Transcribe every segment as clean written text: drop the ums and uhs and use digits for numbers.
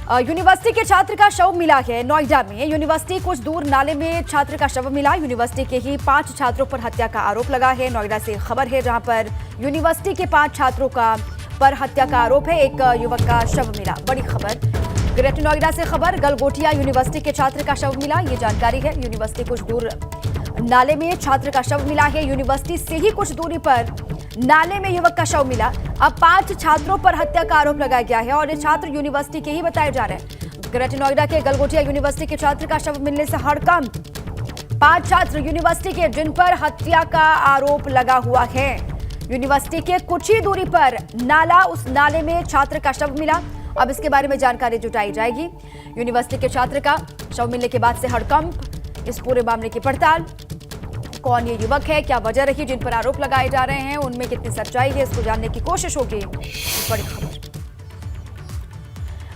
University के छात्र का शव मिला है नोएडा में। यूनिवर्सिटी कुछ दूर नाले में छात्र का शव मिला। यूनिवर्सिटी के ही 5 छात्रों पर हत्या का आरोप लगा है। नोएडा से खबर है जहां पर यूनिवर्सिटी के 5 छात्रों का पर हत्या का आरोप है। एक युवक का शव मिला। बड़ी खबर ग्रेटर नोएडा से खबर, गलगोटिया यूनिवर्सिटी के छात्र का शव मिला, ये जानकारी है। यूनिवर्सिटी कुछ दूर नाले में छात्र का शव मिला है। यूनिवर्सिटी से ही कुछ दूरी पर नाले में युवक का शव मिला। अब 5 छात्रों पर हत्या का आरोप लगाया गया है और ये छात्र यूनिवर्सिटी के ही बताए जा रहे हैं। ग्रेटर नोएडा के गलगोटिया यूनिवर्सिटी के छात्र का शव मिलने से हड़कंप। 5 छात्र यूनिवर्सिटी के जिन पर हत्या का आरोप लगा हुआ है। यूनिवर्सिटी के कुछ ही दूरी पर नाला, उस नाले में छात्र का शव मिला। अब इसके बारे में जानकारी जुटाई जाएगी। यूनिवर्सिटी के छात्र का शव मिलने के बाद से हड़कंप। इस पूरे मामले की पड़ताल, कौन ये युवक है, क्या वजह रही जिन पर आरोप लगाए जा रहे हैं, उनमें कितनी सच्चाई है, इसको जानने की कोशिश होगी। बड़ी खबर।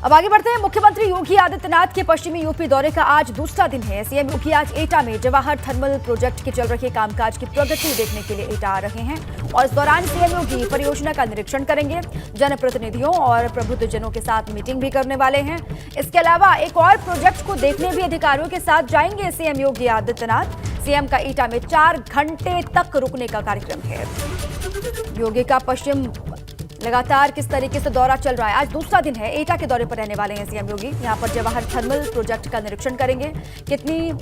अब आगे बढ़ते हैं। मुख्यमंत्री योगी आदित्यनाथ के पश्चिमी यूपी दौरे का आज दूसरा दिन है। सीएम योगी आज एटा में जवाहर थर्मल प्रोजेक्ट के चल रहे कामकाज की प्रगति देखने के लिए एटा आ रहे हैं और इस दौरान सीएम योगी परियोजना का निरीक्षण करेंगे। जनप्रतिनिधियों और प्रबुद्धजनों के साथ मीटिंग भी करने वाले हैं। इसके अलावा एक और प्रोजेक्ट को देखने भी अधिकारियों के साथ जाएंगे सीएम योगी आदित्यनाथ। सीएम का एटा में 4 घंटे तक रुकने का कार्यक्रम है। योगी का पश्चिम लगातार किस तरीके से दौरा चल रहा है, आज दूसरा दिन है। एटा के दौरे पर रहने वाले हैं सीएम योगी। यहां पर जवाहर थर्मल प्रोजेक्ट का निरीक्षण करेंगे। कितनी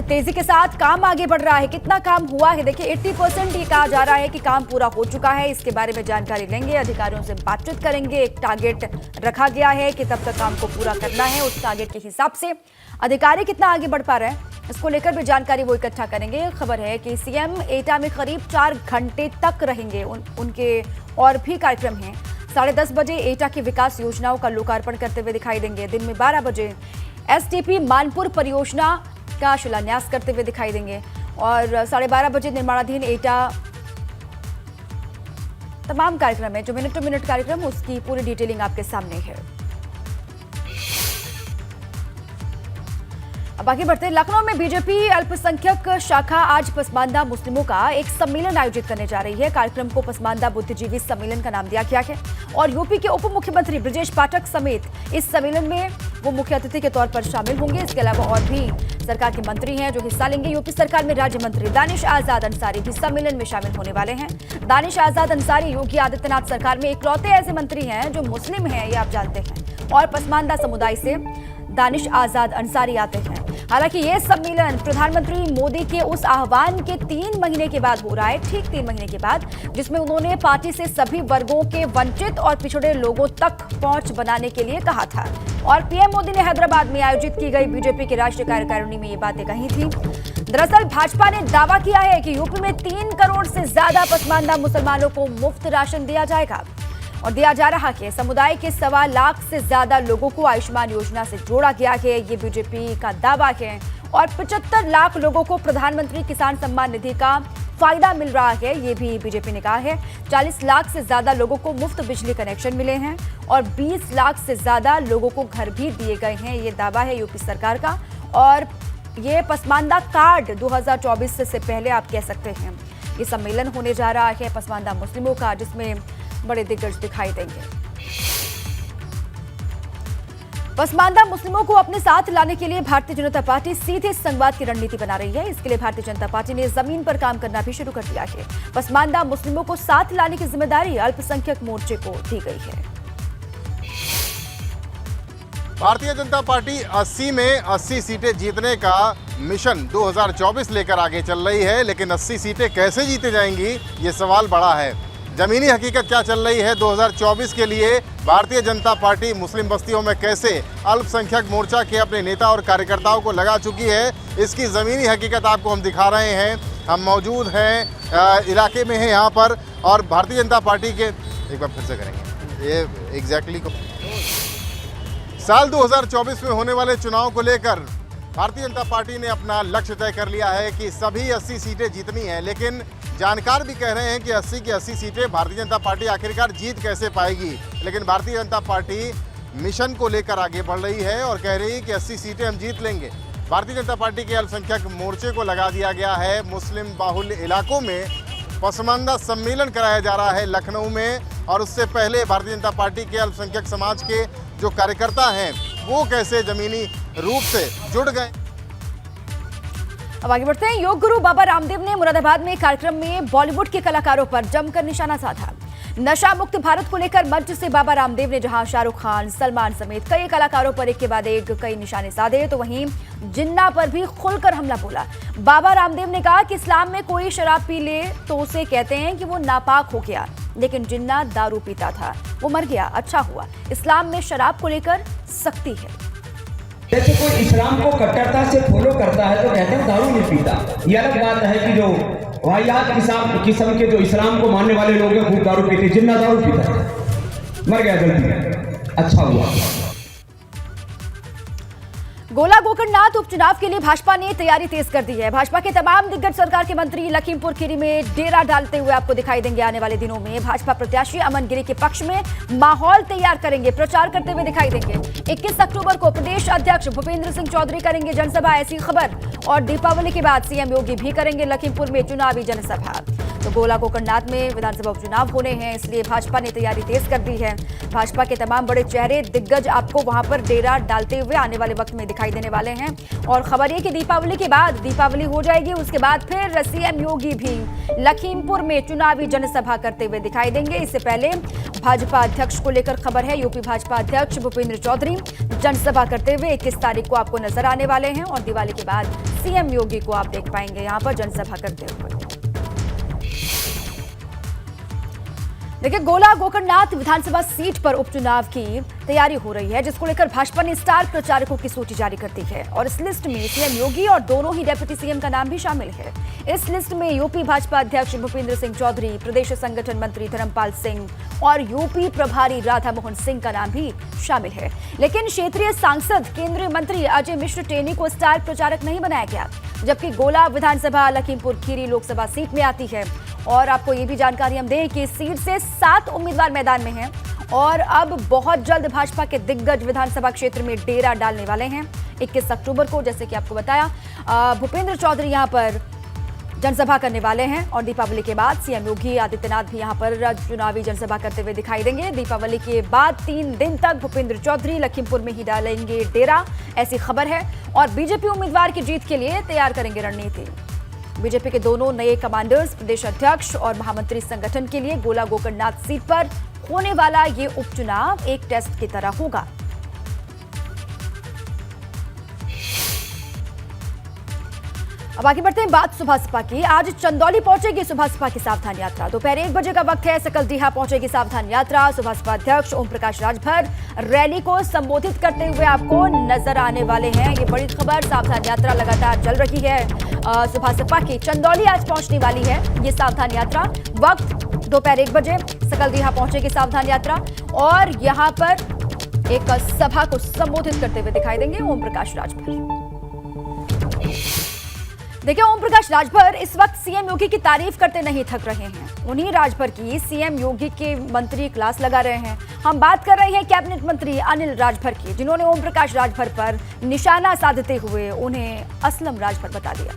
तेजी के साथ काम आगे बढ़ रहा है, कितना काम हुआ है। देखिए 80% ये कहा जा रहा है कि काम पूरा हो चुका है। इसके बारे में जानकारी लेंगे, अधिकारियों से बातचीत करेंगे। एक टारगेट रखा गया है कि तब तक काम को पूरा करना है। उस टारगेट के हिसाब से अधिकारी कितना आगे बढ़ पा रहे हैं, इसको लेकर भी जानकारी वो इकट्ठा करेंगे। खबर है कि सीएम एटा में करीब 4 घंटे तक रहेंगे। उनके और भी कार्यक्रम हैं। 10:30 बजे एटा की विकास योजनाओं का लोकार्पण करते हुए दिखाई देंगे। दिन में 12 बजे एसटीपी मानपुर परियोजना का शिलान्यास करते हुए दिखाई देंगे और 12:30 बजे निर्माणाधीन एटा तमाम कार्यक्रम है जो मिनट टू मिनट कार्यक्रम, उसकी पूरी डिटेलिंग आपके सामने है। अब आगे बढ़ते हैं। लखनऊ में बीजेपी अल्पसंख्यक शाखा आज पसमानदा मुस्लिमों का एक सम्मेलन आयोजित करने जा रही है। कार्यक्रम को पसमानदा बुद्धिजीवी सम्मेलन का नाम दिया गया है और यूपी के उप मुख्यमंत्री ब्रजेश पाठक समेत इस सम्मेलन में वो मुख्य अतिथि के तौर पर शामिल होंगे। इसके अलावा और भी सरकार के मंत्री हैं जो हिस्सा लेंगे। यूपी सरकार में राज्य मंत्री दानिश आजाद अंसारी भी सम्मेलन में शामिल होने वाले हैं। दानिश आजाद अंसारी योगी आदित्यनाथ सरकार में इकलौते ऐसे मंत्री हैं जो मुस्लिम हैं, ये आप जानते हैं, और पसमानदा समुदाय से दानिश आजाद अंसारी आते हैं। हालांकि ये सम्मेलन प्रधानमंत्री मोदी के उस आह्वान के 3 महीने के बाद हो रहा है, ठीक 3 महीने के बाद, जिसमें उन्होंने पार्टी से सभी वर्गों के वंचित और पिछड़े लोगों तक पहुंच बनाने के लिए कहा था। और पीएम मोदी ने हैदराबाद में आयोजित की गई बीजेपी की राष्ट्रीय कार्यकारिणी में ये बातें कही थी। दरअसल भाजपा ने दावा किया है कि यूपी में 3 करोड़ से ज्यादा पसमानदा मुसलमानों को मुफ्त राशन दिया जाएगा और दिया जा रहा है। समुदाय के 1.25 लाख से ज्यादा लोगों को आयुष्मान योजना से जोड़ा गया है, ये बीजेपी का दावा है। और 75 लाख लोगों को प्रधानमंत्री किसान सम्मान निधि का फायदा मिल रहा है, ये भी बीजेपी ने कहा है। 40 लाख से ज्यादा लोगों को मुफ्त बिजली कनेक्शन मिले हैं और 20 लाख से ज्यादा लोगों को घर भी दिए गए हैं, ये दावा है यूपी सरकार का। और ये पसमानदा कार्ड 2024 से पहले आप कह सकते हैं ये सम्मेलन होने जा रहा है पसमानदा मुस्लिमों का, जिसमें बड़े दिग्गज दिखाई देंगे। पसमानदा मुस्लिमों को अपने साथ लाने के लिए भारतीय जनता पार्टी सीधे संवाद की रणनीति बना रही है। इसके लिए भारतीय जनता पार्टी ने जमीन पर काम करना भी शुरू कर दिया है। पसमानदा मुस्लिमों को साथ लाने की जिम्मेदारी अल्पसंख्यक मोर्चे को दी गई है। भारतीय जनता पार्टी 80 में 80 सीटें जीतने का मिशन 2024 लेकर आगे चल रही है, लेकिन 80 सीटें कैसे जीते जाएंगी, ये सवाल बड़ा है। जमीनी हकीकत क्या चल रही है 2024 के लिए, भारतीय जनता पार्टी मुस्लिम बस्तियों में कैसे अल्पसंख्यक मोर्चा के अपने नेता और कार्यकर्ताओं को लगा चुकी है, इसकी ज़मीनी हकीकत आपको हम दिखा रहे हैं। हम मौजूद हैं इलाके में हैं यहाँ पर, और भारतीय जनता पार्टी के एक बार फिर से करेंगे ये एग्जैक्टली को साल 2024 में होने वाले चुनाव को लेकर भारतीय जनता पार्टी ने अपना लक्ष्य तय कर लिया है कि सभी 80 सीटें जीतनी है। लेकिन जानकार भी कह रहे हैं कि 80 की 80 सीटें भारतीय जनता पार्टी आखिरकार जीत कैसे पाएगी। लेकिन भारतीय जनता पार्टी मिशन को लेकर आगे बढ़ रही है और कह रही है कि 80 सीटें हम जीत लेंगे। भारतीय जनता पार्टी के अल्पसंख्यक मोर्चे को लगा दिया गया है। मुस्लिम बाहुल्य इलाकों में पसमानदा सम्मेलन कराया जा रहा है लखनऊ में, और उससे पहले भारतीय जनता पार्टी के अल्पसंख्यक समाज के जो कार्यकर्ता हैं वो कैसे जमीनी रूप से जुड़ गए। अब आगे बढ़ते हैं। योग गुरु बाबा रामदेव ने मुरादाबाद में कार्यक्रम में बॉलीवुड के कलाकारों पर जमकर निशाना साधा। नशा मुक्त भारत को लेकर मंच से बाबा रामदेव ने जहां शाहरुख खान, सलमान समेत कई कलाकारों पर एक के बाद एक कई निशाने साधे, तो वहीं जिन्ना पर भी खुलकर हमला बोला। बाबा रामदेव ने कहा कि इस्लाम में कोई शराब पी ले तो उसे कहते हैं कि वो नापाक हो गया, लेकिन जिन्ना दारू पीता था, वो मर गया, अच्छा हुआ। इस्लाम में शराब को लेकर सख्ती है। जैसे कोई इस्लाम को कट्टरता से फॉलो करता है तो कहते हैं दारू नहीं पीता। ये अलग बात है कि जो वाहियात किस्म के जो इस्लाम को मानने वाले लोग हैं खूब दारू पीते, जिन्ना दारू पीता है, मर गया गलती, अच्छा हुआ। गोला गोकर्णनाथ उपचुनाव के लिए भाजपा ने तैयारी तेज कर दी है। भाजपा के तमाम दिग्गज सरकार के मंत्री लखीमपुर खीरी में डेरा डालते हुए आपको दिखाई देंगे। आने वाले दिनों में भाजपा प्रत्याशी अमन गिरी के पक्ष में माहौल तैयार करेंगे, प्रचार करते हुए दिखाई देंगे। 21 अक्टूबर को प्रदेश अध्यक्ष भूपेंद्र सिंह चौधरी करेंगे जनसभा, ऐसी खबर। और दीपावली के बाद सीएम योगी भी करेंगे लखीमपुर में चुनावी जनसभा। तो गोला गोकर्णनाथ में विधानसभा उपचुनाव होने हैं, इसलिए भाजपा ने तैयारी तेज कर दी है। भाजपा के तमाम बड़े चेहरे दिग्गज आपको वहां पर डेरा डालते हुए आने वाले वक्त में दिखाई देने वाले हैं। और खबर ये कि दीपावली के बाद, दीपावली हो जाएगी उसके बाद फिर सीएम योगी भी लखीमपुर में चुनावी जनसभा करते हुए दिखाई देंगे। इससे पहले भाजपा अध्यक्ष को लेकर खबर है, यूपी भाजपा अध्यक्ष भूपेंद्र चौधरी जनसभा करते हुए 21 तारीख को आपको नजर आने वाले हैं। और दिवाली के बाद सीएम योगी को आप देख पाएंगे यहां पर जनसभा करते हुए। देखिए, गोला गोकर्णनाथ विधानसभा सीट पर उपचुनाव की तैयारी हो रही है, जिसको लेकर भाजपा ने स्टार प्रचारकों की सूची जारी कर दी है। और इस लिस्ट में सीएम योगी और दोनों ही डिप्टी सीएम का नाम भी शामिल है। इस लिस्ट में यूपी भाजपा अध्यक्ष भूपेंद्र सिंह चौधरी, प्रदेश संगठन मंत्री धर्मपाल सिंह और यूपी प्रभारी राधा मोहन सिंह का नाम भी शामिल है। लेकिन क्षेत्रीय सांसद केंद्रीय मंत्री अजय मिश्र टेनी को स्टार प्रचारक नहीं बनाया गया, जबकि गोला विधानसभा लखीमपुर खीरी लोकसभा सीट में आती है। और आपको ये भी जानकारी हम दें कि इस सीट से 7 उम्मीदवार मैदान में हैं और अब बहुत जल्द भाजपा के दिग्गज विधानसभा क्षेत्र में डेरा डालने वाले हैं। 21 अक्टूबर को, जैसे कि आपको बताया, भूपेंद्र चौधरी यहां पर जनसभा करने वाले हैं। और दीपावली के बाद सीएम योगी आदित्यनाथ भी यहां पर चुनावी जनसभा करते हुए दिखाई देंगे। दीपावली के बाद 3 दिन तक भूपेंद्र चौधरी लखीमपुर में ही डालेंगे डेरा, ऐसी खबर है। और बीजेपी उम्मीदवार की जीत के लिए तैयार करेंगे रणनीति। बीजेपी के दोनों नए कमांडर्स प्रदेश अध्यक्ष और महामंत्री संगठन के लिए गोला गोकर्णनाथ सीट पर होने वाला ये उपचुनाव एक टेस्ट की तरह होगा। अब आगे बढ़ते हैं, बात सुबह सपा की। आज चंदौली पहुंचेगी सुबह सपा की सावधान यात्रा। दोपहर 1 बजे का वक्त है, सकलडीहा पहुंचेगी सावधान यात्रा। सुबह सपा अध्यक्ष ओम प्रकाश राजभर रैली को संबोधित करते हुए आपको नजर आने वाले हैं। ये बड़ी खबर, सावधान यात्रा लगातार चल रही है। सुबह सपा की चंदौली आज पहुंचने वाली है ये सावधान यात्रा। वक्त दोपहर 1 बजे सकलडीहा पहुंचेगी सावधान यात्रा और यहां पर एक सभा को संबोधित करते हुए दिखाई देंगे ओम प्रकाश राजभर। देखिए, ओम प्रकाश राजभर इस वक्त सीएम योगी की तारीफ करते नहीं थक रहे हैं। उन्हीं राजभर की सीएम योगी के मंत्री क्लास लगा रहे हैं। हम बात कर रहे हैं कैबिनेट मंत्री अनिल राजभर की, जिन्होंने ओम प्रकाश राजभर पर निशाना साधते हुए उन्हें असलम राजभर बता दिया।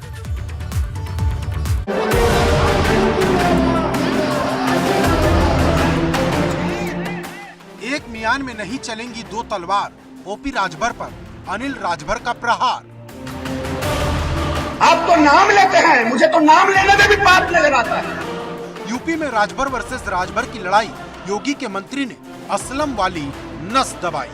एक मियान में नहीं चलेंगी 2 तलवार, ओपी राजभर पर अनिल राजभर का प्रहार। आप तो नाम लेते हैं, मुझे तो नाम लेने में भी पाप नजर आता है। यूपी में राजभर वर्सेस राजभर की लड़ाई, योगी के मंत्री ने असलम वाली नस दबाई।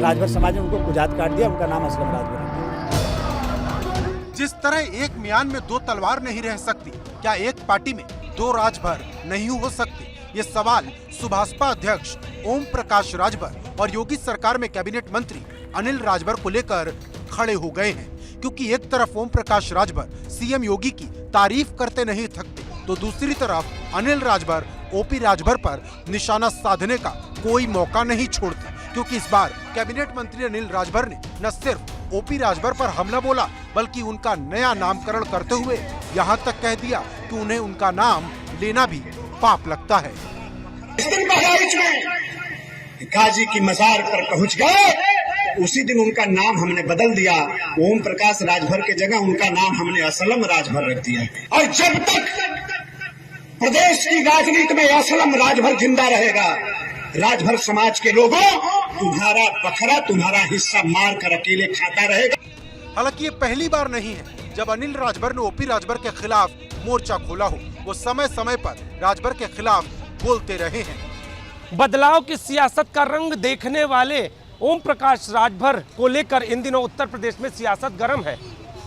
राजभर समाज ने उनको कुजात काट दिया, उनका नाम असलम राजभर है। जिस तरह एक मियान में 2 तलवार नहीं रह सकती, क्या एक पार्टी में 2 राजभर नहीं हो सकते? ये सवाल सुभाषपा अध्यक्ष ओम प्रकाश राजभर और योगी सरकार में कैबिनेट मंत्री अनिल राजभर को लेकर खड़े हो गए हैं। क्योंकि एक तरफ ओम प्रकाश राजभर सीएम योगी की तारीफ करते नहीं थकते, तो दूसरी तरफ अनिल राजभर ओपी राजभर पर निशाना साधने का कोई मौका नहीं छोड़ते। क्योंकि इस बार कैबिनेट मंत्री अनिल राजभर ने न सिर्फ ओपी राजभर पर हमला बोला, बल्कि उनका नया नामकरण करते हुए यहाँ तक कह दिया कि उन्हें उनका नाम लेना भी पाप लगता है। इस दिन बहराइच में गाजी की मजार पर पहुंच गए, उसी दिन उनका नाम हमने बदल दिया। ओम प्रकाश राजभर के जगह उनका नाम हमने असलम राजभर रख दिया। और जब तक प्रदेश की राजनीति में असलम राजभर जिंदा रहेगा, राजभर समाज के लोगों तुम्हारा बकरा तुम्हारा हिस्सा मार कर अकेले खाता रहेगा। हालांकि ये पहली बार नहीं है जब अनिल राजभर ने ओपी राजभर के खिलाफ मोर्चा खोला हो। वो समय समय पर राजभर के खिलाफ बोलते रहे हैं। बदलाव की सियासत का रंग देखने वाले ओम प्रकाश राजभर को लेकर इन दिनों उत्तर प्रदेश में सियासत गर्म है।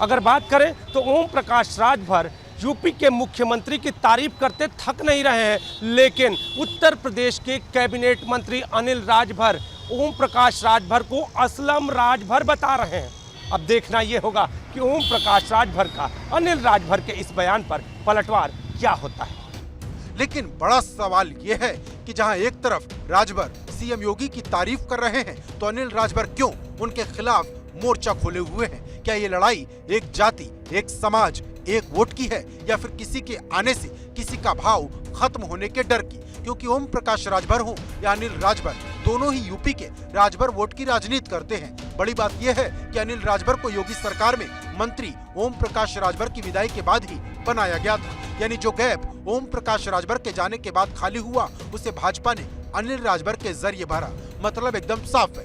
अगर बात करें तो ओम प्रकाश राजभर यूपी के मुख्यमंत्री की तारीफ करते थक नहीं रहे हैं, लेकिन उत्तर प्रदेश के कैबिनेट मंत्री अनिल राजभर ओम प्रकाश राजभर को असलम राजभर बता रहे हैं। अब देखना यह होगा कि ओम प्रकाश राजभर का अनिल राजभर के इस बयान पर पलटवार क्या होता है। लेकिन बड़ा सवाल ये है कि जहां एक तरफ राजभर सीएम योगी की तारीफ कर रहे हैं, तो अनिल राजभर क्यों उनके खिलाफ मोर्चा खोले हुए हैं? क्या ये लड़ाई एक जाति, एक समाज, एक वोट की है, या फिर किसी के आने से किसी का भाव खत्म होने के डर की? क्योंकि ओम प्रकाश राजभर हो या अनिल राजभर, दोनों ही यूपी के राजभर वोट की राजनीति करते हैं। बड़ी बात यह है कि अनिल राजभर को योगी सरकार में मंत्री ओम प्रकाश राजभर की विदाई के बाद ही बनाया गया था। यानी जो गैप ओम प्रकाश राजभर के जाने के बाद खाली हुआ, उसे भाजपा ने अनिल राजभर के जरिए भरा। मतलब एकदम साफ है,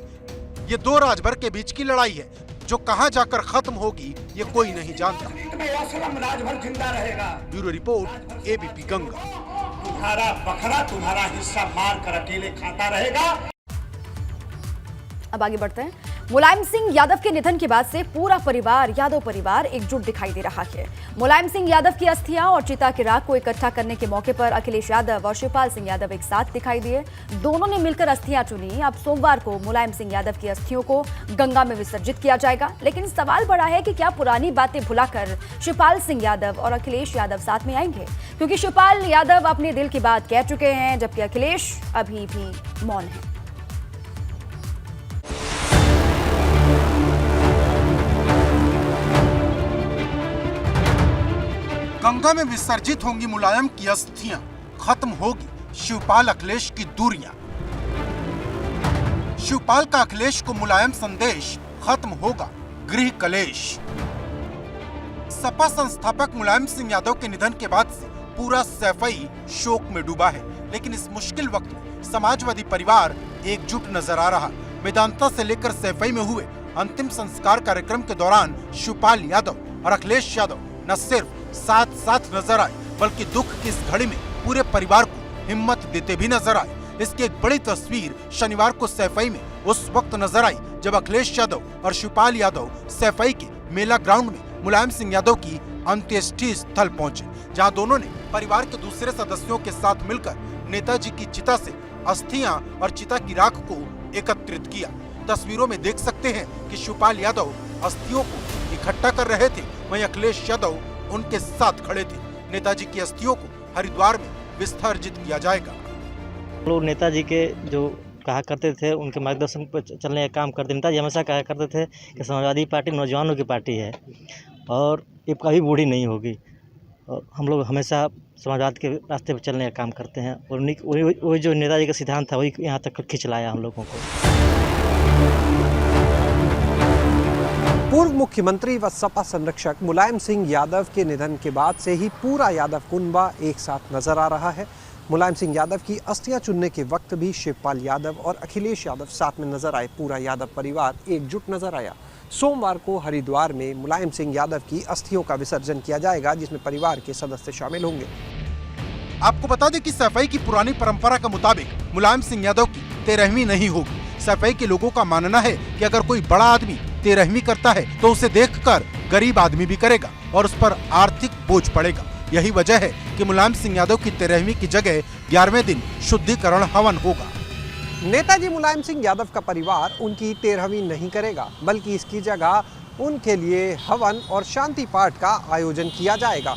ये दो राजभर के बीच की लड़ाई है, जो कहां जाकर खत्म होगी ये कोई नहीं जानता। असलम राजभर जिंदा रहेगा। Bureau report, ABP Ganga. तुम्हारा बकरा तुम्हारा हिस्सा मार कर अकेले खाता रहेगा। अब आगे बढ़ते हैं। मुलायम सिंह यादव के निधन के बाद से पूरा परिवार, यादव परिवार, एकजुट दिखाई दे रहा है। मुलायम सिंह यादव की अस्थियां और चिता के राख को इकट्ठा करने के मौके पर अखिलेश यादव और शिवपाल सिंह यादव एक साथ दिखाई दिए। दोनों ने मिलकर अस्थियां चुनी। अब सोमवार को मुलायम सिंह यादव की अस्थियों को गंगा में विसर्जित किया जाएगा। लेकिन सवाल बड़ा है कि क्या पुरानी बातें भुलाकर शिवपाल सिंह यादव और अखिलेश यादव साथ में आएंगे? क्योंकि शिवपाल यादव अपने दिल की बात कह चुके हैं, जबकि अखिलेश अभी भी मौन है। गंगा में विसर्जित होंगी मुलायम की अस्थियां, खत्म होगी शिवपाल अखिलेश की दूरियां। शिवपाल का अखिलेश को मुलायम संदेश, खत्म होगा गृह कलेश। सपा संस्थापक मुलायम सिंह यादव के निधन के बाद से पूरा सैफई शोक में डूबा है। लेकिन इस मुश्किल वक्त में समाजवादी परिवार एकजुट नजर आ रहा। मेदांता से लेकर सैफई में हुए अंतिम संस्कार कार्यक्रम के दौरान शिवपाल यादव और अखिलेश यादव न सिर्फ साथ साथ नजर आए, बल्कि दुख की इस घड़ी में पूरे परिवार को हिम्मत देते भी नजर आए। इसकी एक बड़ी तस्वीर शनिवार को सैफई में उस वक्त नजर आई जब अखिलेश यादव और शिवपाल यादव सैफई के मेला ग्राउंड में मुलायम सिंह यादव की अंत्येष्टि स्थल पहुंचे, जहां दोनों ने परिवार के दूसरे सदस्यों के साथ मिलकर नेताजी की चिता से अस्थियां और चिता की राख को एकत्रित किया। तस्वीरों में देख सकते हैं कि शिवपाल यादव अस्थियों को इकट्ठा कर रहे थे, वहीं अखिलेश यादव उनके साथ खड़े थे। नेताजी की अस्थियों को हरिद्वार में विसर्जित किया जाएगा। लोग नेताजी के जो कहा करते थे, उनके मार्गदर्शन पर चलने का काम करते। नेताजी हमेशा कहा करते थे कि समाजवादी पार्टी नौजवानों की पार्टी है और ये कभी बूढ़ी नहीं होगी, और हम लोग हमेशा समाजवाद के रास्ते पर चलने का काम करते हैं। और वही जो नेताजी का सिद्धांत था वही यहाँ तक खींच लाया हम लोगों को। पूर्व मुख्यमंत्री व सपा संरक्षक मुलायम सिंह यादव के निधन के बाद से ही पूरा यादव कुनबा एक साथ नजर आ रहा है। मुलायम सिंह यादव की अस्थियां चुनने के वक्त भी शिवपाल यादव और अखिलेश यादव साथ में नजर आए। पूरा यादव परिवार एकजुट नजर आया। सोमवार को हरिद्वार में मुलायम सिंह यादव की अस्थियों का विसर्जन किया जाएगा, जिसमें परिवार के सदस्य शामिल होंगे। आपको बता दें कि सैफई की पुरानी परंपरा के मुताबिक मुलायम सिंह यादव की 13वीं नहीं होगी। सैफई के लोगों का मानना है कि अगर कोई बड़ा आदमी 13वीं करता है तो उसे देखकर गरीब आदमी भी करेगा और उस पर आर्थिक बोझ पड़ेगा। यही वजह है कि मुलायम सिंह यादव की 13वीं की जगह 11वें दिन शुद्धिकरण हवन होगा। नेताजी मुलायम सिंह यादव का परिवार उनकी 13वीं नहीं करेगा, बल्कि इसकी जगह उनके लिए हवन और शांति पाठ का आयोजन किया जाएगा।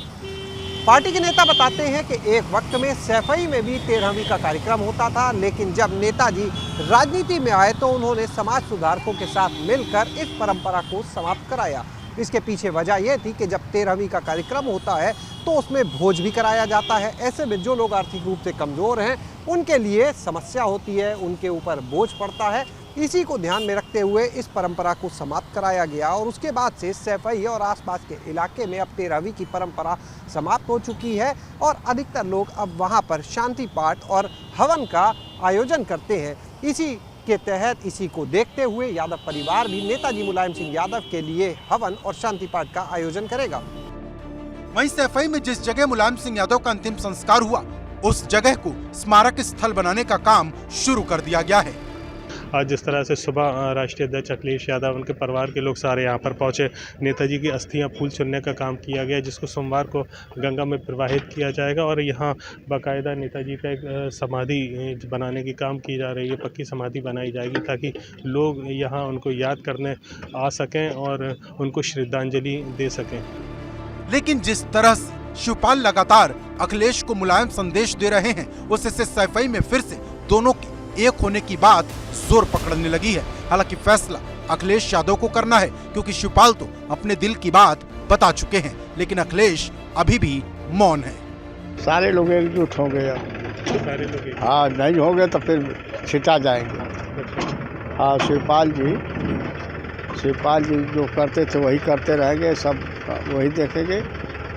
पार्टी के नेता बताते हैं कि एक वक्त में सैफई में भी 13वीं का कार्यक्रम होता था, लेकिन जब नेताजी राजनीति में आए तो उन्होंने समाज सुधारकों के साथ मिलकर इस परंपरा को समाप्त कराया। इसके पीछे वजह यह थी कि जब 13वीं का कार्यक्रम होता है तो उसमें भोज भी कराया जाता है। ऐसे में जो लोग आर्थिक रूप से कमज़ोर हैं उनके लिए समस्या होती है, उनके ऊपर बोझ पड़ता है। इसी को ध्यान में रखते हुए इस परंपरा को समाप्त कराया गया और उसके बाद से सैफई और आसपास के इलाके में अब 13वीं की परंपरा समाप्त हो चुकी है और अधिकतर लोग अब वहां पर शांति पाठ और हवन का आयोजन करते हैं। इसी के तहत इसी को देखते हुए यादव परिवार भी नेताजी मुलायम सिंह यादव के लिए हवन और शांति पाठ का आयोजन करेगा। वहीं सैफई में जिस जगह मुलायम सिंह यादव का अंतिम संस्कार हुआ, उस जगह को स्मारक स्थल बनाने का काम शुरू कर दिया गया है। आज जिस तरह से सुबह राष्ट्रीय अध्यक्ष अखिलेश यादव, उनके परिवार के लोग सारे यहाँ पर पहुँचे, नेताजी की अस्थियाँ फूल चुनने का काम किया गया, जिसको सोमवार को गंगा में प्रवाहित किया जाएगा और यहाँ बाकायदा नेताजी का एक समाधि बनाने की काम की जा रही है। पक्की समाधि बनाई जाएगी ताकि लोग यहाँ उनको याद करने आ सकें और उनको श्रद्धांजलि दे सकें। लेकिन जिस तरह से शिवपाल लगातार अखिलेश को मुलायम संदेश दे रहे हैं, उससे सैफई में फिर से दोनों के एक होने की बात जोर पकड़ने लगी है। हालांकि फैसला अखिलेश यादव को करना है, क्योंकि शिवपाल तो अपने दिल की बात बता चुके हैं, लेकिन अखिलेश अभी भी मौन है। सारे लोग एकजुट होंगे, सारे लोग हाँ नहीं होंगे तो फिर छिटा जाएंगे। हाँ शिवपाल जी जो करते थे वही करते रहेंगे, सब वही देखेंगे,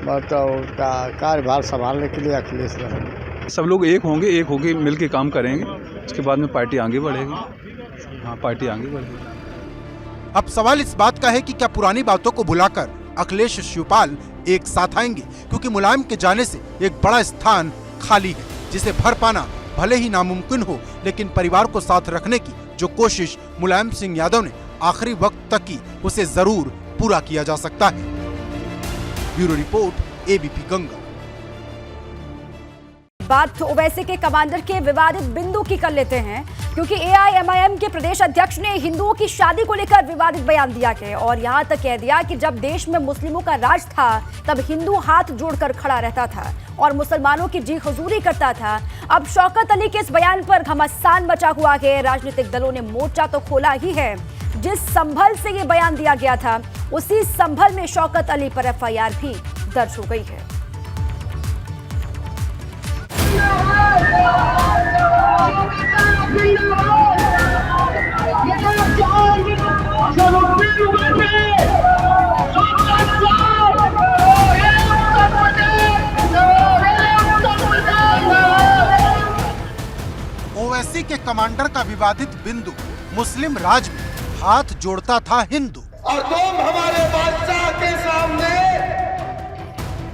मतलब कार्यभार संभालने के लिए अखिलेश रहेंगे। सब लोग एक होंगे, एक होके मिल के काम करेंगे, उसके बाद में पार्टी आगे बढ़ेगी। हाँ पार्टी आगे बढ़ेगी। अब सवाल इस बात का है कि क्या पुरानी बातों को भुलाकर अखिलेश शिवपाल एक साथ आएंगे, क्योंकि मुलायम के जाने से एक बड़ा स्थान खाली है, जिसे भर पाना भले ही नामुमकिन हो, लेकिन परिवार को साथ रखने की जो कोशिश मुलायम सिंह यादव ने आखिरी वक्त तक की, उसे जरूर पूरा किया जा सकता है। Bureau report, ABP Ganga. बात ओवैसी के कमांडर के विवादित बिंदु की कर लेते हैं, क्योंकि एआईएमआईएम के प्रदेश अध्यक्ष ने हिंदुओं की शादी को लेकर विवादित बयान दिया है और यहां तक कह दिया कि जब देश में मुस्लिमों का राज था तब हिंदू हाथ जोड़कर खड़ा रहता था और मुसलमानों की जी हुजूरी करता था। अब शौकत अली के इस बयान पर घमासान मचा हुआ है। राजनीतिक दलों ने मोर्चा तो खोला ही है। जिस संभल से ये बयान दिया गया था, उसी संभल में शौकत अली पर एफआईआर भी दर्ज हो गई है। ओवैसी के कमांडर का विवादित बिंदु, मुस्लिम राज में हाथ जोड़ता था हिंदू, और तुम हमारे बादशाह के सामने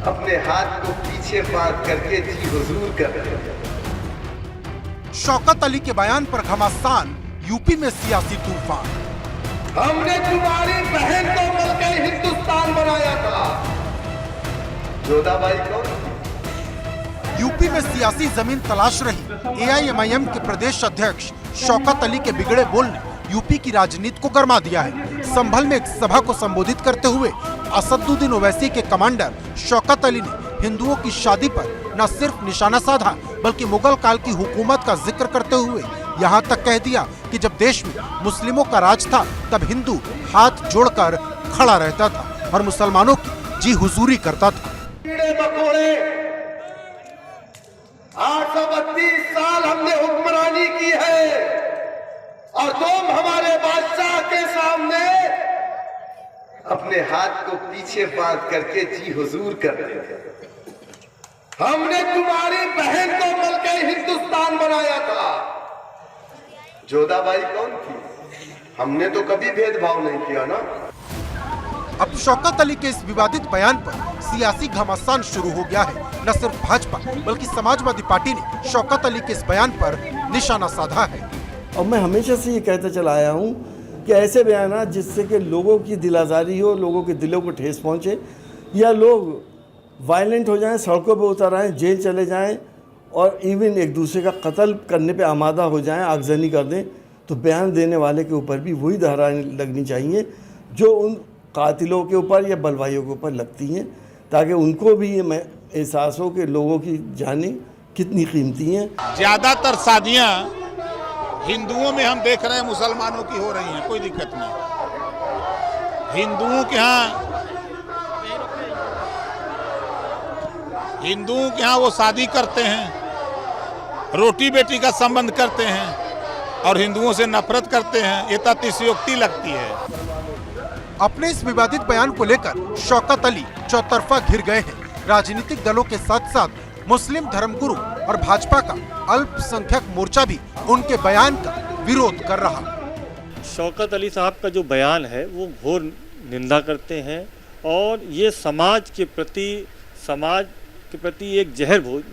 अपने हाथ को पीछे बांध करके जी हुजूर कर रहे हैं। शौकत अली के बयान पर घमासान, यूपी में सियासी तूफान। हमने तुम्हारी बहन को मिलकर हिंदुस्तान बनाया था। जोधाबाई कौन? यूपी में सियासी जमीन तलाश रही एआईएमआईएम के प्रदेश अध्यक्ष शौकत अली के बिगड़े बोल ने यूपी की राजनीति को गरमा दिया है। संभल में एक सभा को संबोधित करते हुए असदुद्दीन ओवैसी के कमांडर शौकत अली ने हिंदुओं की शादी पर न सिर्फ निशाना साधा, बल्कि मुगल काल की हुकूमत का जिक्र करते हुए यहाँ तक कह दिया कि जब देश में मुस्लिमों का राज था तब हिंदू हाथ जोड़कर खड़ा रहता था और मुसलमानों की जी हुजूरी करता था। 832 साल हमने हुक्मरानी की है और तुम हमारे बादशाह के सामने अपने हाथ को पीछे बांध करके जी हुजूर कर रहे थे। हमने तुम्हारी बहन को मिलकर हिंदुस्तान बनाया था। जोधाबाई कौन थी? हमने तो कभी भेदभाव नहीं किया ना। अब शौकत अली के इस विवादित बयान पर सियासी घमासान शुरू हो गया है। न सिर्फ भाजपा बल्कि समाजवादी पार्टी ने शौकत अली के इस बयान पर निशाना साधा है। और मैं हमेशा से ये कहता चला आया हूँ कि ऐसे बयान जिससे कि लोगों की दिल आज़ारी हो, लोगों के दिलों को ठेस पहुँचे या लोग वायलेंट हो जाएं, सड़कों पे उतर आएँ, जेल चले जाएं और इवन एक दूसरे का कत्ल करने पे आमादा हो जाएं, आगजनी कर दें, तो बयान देने वाले के ऊपर भी वही धाराएं लगनी चाहिए जो उन कातिलों के ऊपर या बलवाइयों के ऊपर लगती हैं, ताकि उनको भी ये एहसास हो कि लोगों की जानें कितनी कीमती हैं। ज़्यादातर शादियाँ हिंदुओं में हम देख रहे हैं मुसलमानों की हो रही हैं, कोई दिक्कत नहीं। हिंदुओं के यहाँ वो शादी करते हैं, रोटी बेटी का संबंध करते हैं और हिंदुओं से नफरत करते हैं। ये अतिशयोक्ति लगती है। अपने इस विवादित बयान को लेकर शौकत अली चौतरफा घिर गए हैं। राजनीतिक दलों के साथ साथ मुस्लिम धर्मगुरु और भाजपा का अल्पसंख्यक मोर्चा भी उनके बयान का विरोध कर रहा। शौकत अली साहब का जो बयान है वो घोर निंदा करते हैं और ये समाज के प्रति एक जहर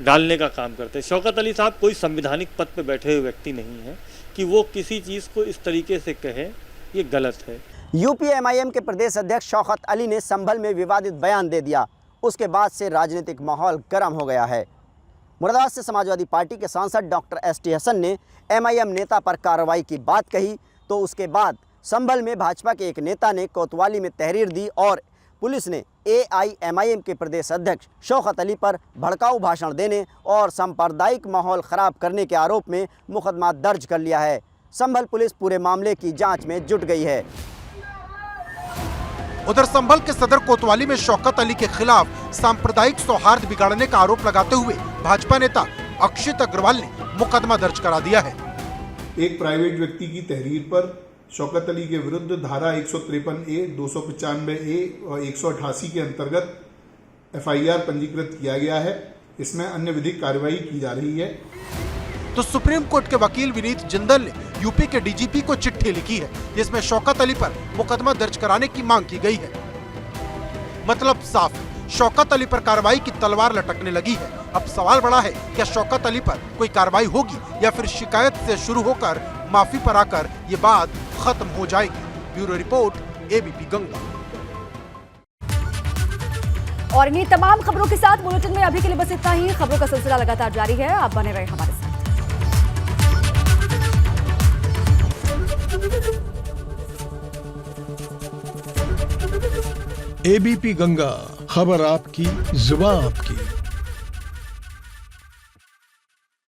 डालने का काम करते हैं। शौकत अली साहब कोई संवैधानिक पद पर बैठे हुए व्यक्ति नहीं है कि वो किसी चीज़ को इस तरीके से कहें, ये गलत है। यूपी एमआईएम के प्रदेश अध्यक्ष शौकत अली ने संभल में विवादित बयान दे दिया। उसके बाद से राजनीतिक माहौल गर्म हो गया है। मुरादाबाद से समाजवादी पार्टी के सांसद डॉक्टर एसटी हसन ने एमआईएम नेता पर कार्रवाई की बात कही तो उसके बाद संभल में भाजपा के एक नेता ने कोतवाली में तहरीर दी और पुलिस ने एआईएमआईएम के प्रदेश अध्यक्ष शौकत अली पर भड़काऊ भाषण देने और सांप्रदायिक माहौल खराब करने के आरोप में मुकदमा दर्ज कर लिया है। संभल पुलिस पूरे मामले की जांच में जुट गई है। उधर संभल के सदर कोतवाली में शौकत अली के खिलाफ सांप्रदायिक सौहार्द बिगाड़ने का आरोप लगाते हुए भाजपा नेता अक्षित अग्रवाल ने मुकदमा दर्ज करा दिया है। एक प्राइवेट व्यक्ति की तहरीर पर शौकत अली के विरुद्ध धारा 153A, 295A और 188 के अंतर्गत एफआईआर पंजीकृत किया गया है। इसमें अन्य विधिक कार्रवाई की जा रही है। तो सुप्रीम कोर्ट के वकील विनीत जिंदल ने यूपी के डीजीपी को चिट्ठी लिखी है जिसमें शौकत अली पर मुकदमा दर्ज कराने की मांग की गई है। मतलब साफ है, शौकत अली पर कार्रवाई की तलवार लटकने लगी है। अब सवाल बड़ा है, क्या शौकत अली पर कोई कार्रवाई होगी या फिर शिकायत से शुरू होकर माफी पर आकर ये बात खत्म हो जाएगी। Bureau report, ABP Ganga. और इन्हीं तमाम खबरों के साथ बुलेटिन में अभी के लिए बस इतना ही। खबरों का सिलसिला लगातार जारी है, आप बने रहे हमारे साथ। एबीपी गंगा, खबर आपकी, जुबान आपकी।